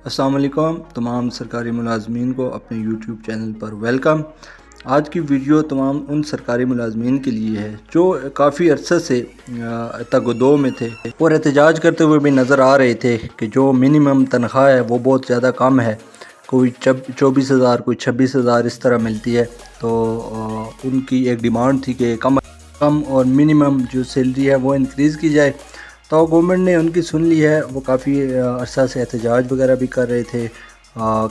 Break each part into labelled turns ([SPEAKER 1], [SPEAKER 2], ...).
[SPEAKER 1] السلام علیکم تمام سرکاری ملازمین کو اپنے یوٹیوب چینل پر ویلکم۔ آج کی ویڈیو تمام ان سرکاری ملازمین کے لیے ہے جو کافی عرصے سے تگ و دو میں تھے اور احتجاج کرتے ہوئے بھی نظر آ رہے تھے کہ جو منیمم تنخواہ ہے وہ بہت زیادہ کم ہے، کوئی 24,000 کوئی 26,000 اس طرح ملتی ہے۔ تو ان کی ایک ڈیمانڈ تھی کہ کم اور منیمم جو سیلری ہے وہ انکریز کی جائے، تو گورنمنٹ نے ان کی سن لی ہے۔ وہ کافی عرصہ سے احتجاج وغیرہ بھی کر رہے تھے،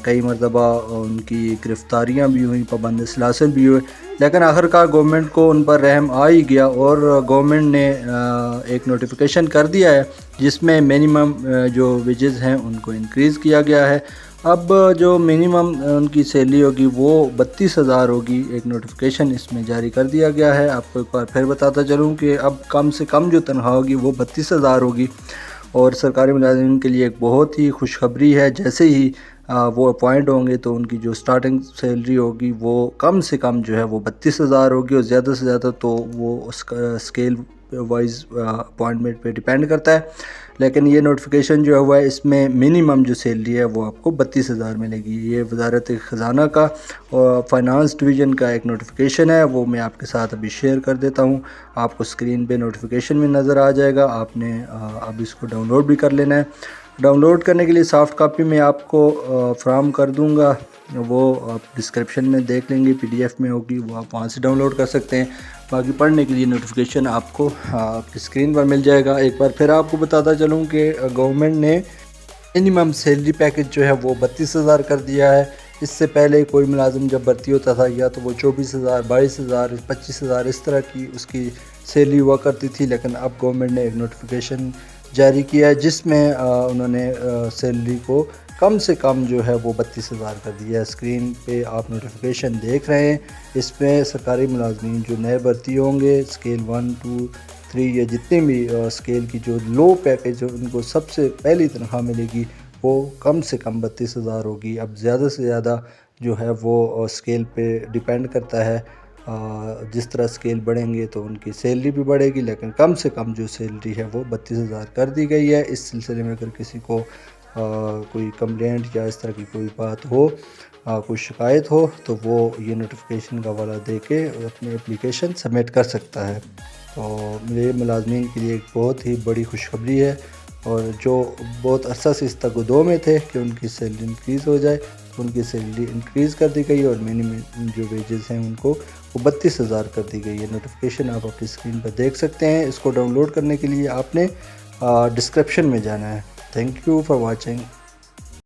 [SPEAKER 1] کئی مرتبہ ان کی گرفتاریاں بھی ہوئیں، پابند سلاسل بھی ہوئے، لیکن آخرکار گورنمنٹ کو ان پر رحم آ ہی گیا اور گورنمنٹ نے ایک نوٹیفیکیشن کر دیا ہے جس میں منیمم جو ویجز ہیں ان کو انکریز کیا گیا ہے۔ اب جو منیمم ان کی سیلری ہوگی وہ 32,000 ہوگی۔ ایک نوٹیفیکیشن اس میں جاری کر دیا گیا ہے۔ آپ کو ایک بار پھر بتاتا چلوں کہ اب کم سے کم جو تنخواہ ہوگی وہ 32,000 ہوگی، اور سرکاری ملازمین کے لیے ایک بہت ہی خوشخبری ہے۔ جیسے ہی وہ اپوائنٹ ہوں گے تو ان کی جو سٹارٹنگ سیلری ہوگی وہ کم سے کم جو ہے وہ 32,000 ہوگی، اور زیادہ سے زیادہ تو وہ اس کا اسکیل وائز اپوائنٹمنٹ پہ ڈیپینڈ کرتا ہے، لیکن یہ نوٹیفیکیشن جو ہوا ہے اس میں منیمم جو سیلری ہے وہ آپ کو 32,000 ملے گی۔ یہ وزارت خزانہ کا اور فائنانس ڈویژن کا ایک نوٹیفیکیشن ہے، وہ میں آپ کے ساتھ ابھی شیئر کر دیتا ہوں۔ آپ کو اسکرین پہ نوٹیفیکیشن میں نظر آ جائے گا، آپ نے اب اس کو ڈاؤن لوڈ بھی کر لینا ہے۔ ڈاؤن لوڈ کرنے کے لیے سافٹ کاپی میں آپ کو فراہم کر دوں گا، وہ آپ ڈسکرپشن میں دیکھ لیں گے، PDF میں ہوگی، وہ آپ وہاں سے ڈاؤن لوڈ کر سکتے ہیں۔ باقی پڑھنے کے لیے نوٹیفیکیشن آپ کو آپ کی اسکرین پر مل جائے گا۔ ایک بار پھر آپ کو بتاتا چلوں کہ گورنمنٹ نے منیمم سیلری پیکج جو ہے وہ 32,000 کر دیا ہے۔ اس سے پہلے کوئی ملازم جب بھرتی ہوتا تھا یا تو وہ 24,000 22,000 25,000 اس طرح کی اس کی سیلری ہوا کرتی تھی، لیکن اب گورنمنٹ نے ایک نوٹیفیکیشن جاری کیا ہے جس میں انہوں نے سیلری کو کم سے کم جو ہے وہ 32,000 کر دیا ہے۔ اسکرین پہ آپ نوٹیفیکیشن دیکھ رہے ہیں، اس میں سرکاری ملازمین جو نئے بھرتی ہوں گے اسکیل 1 2 3 یا جتنے بھی اسکیل کی جو لو پیکج ان کو سب سے پہلی تنخواہ ملے گی وہ کم سے کم 32,000 ہوگی۔ اب زیادہ سے زیادہ جو ہے وہ اسکیل پہ ڈیپینڈ کرتا ہے، جس طرح اسکیل بڑھیں گے تو ان کی سیلری بھی بڑھے گی، لیکن کم سے کم جو سیلری ہے وہ 32,000 کر دی گئی ہے۔ اس سلسلے میں اگر کسی کو کوئی کمپلینٹ یا اس طرح کی کوئی بات ہو، کوئی شکایت ہو، تو وہ یہ نوٹیفیکیشن کا حوالہ دے کے اپنی اپلیکیشن سبمٹ کر سکتا ہے۔ تو میرے ملازمین کے لیے ایک بہت ہی بڑی خوشخبری ہے، اور جو بہت عرصہ سے اس تگ و دو میں تھے کہ ان کی سیلری انکریز ہو جائے، تو ان کی سیلری انکریز کر دی گئی، اور منیمم جو ویجز ہیں ان کو وہ 32,000 کر دی گئی ہے۔ نوٹیفیکیشن آپ اپنی اسکرین پر دیکھ سکتے ہیں۔ اس کو ڈاؤن لوڈ کرنے کے لیے آپ نے ڈسکرپشن میں جانا ہے۔ Thank you for watching.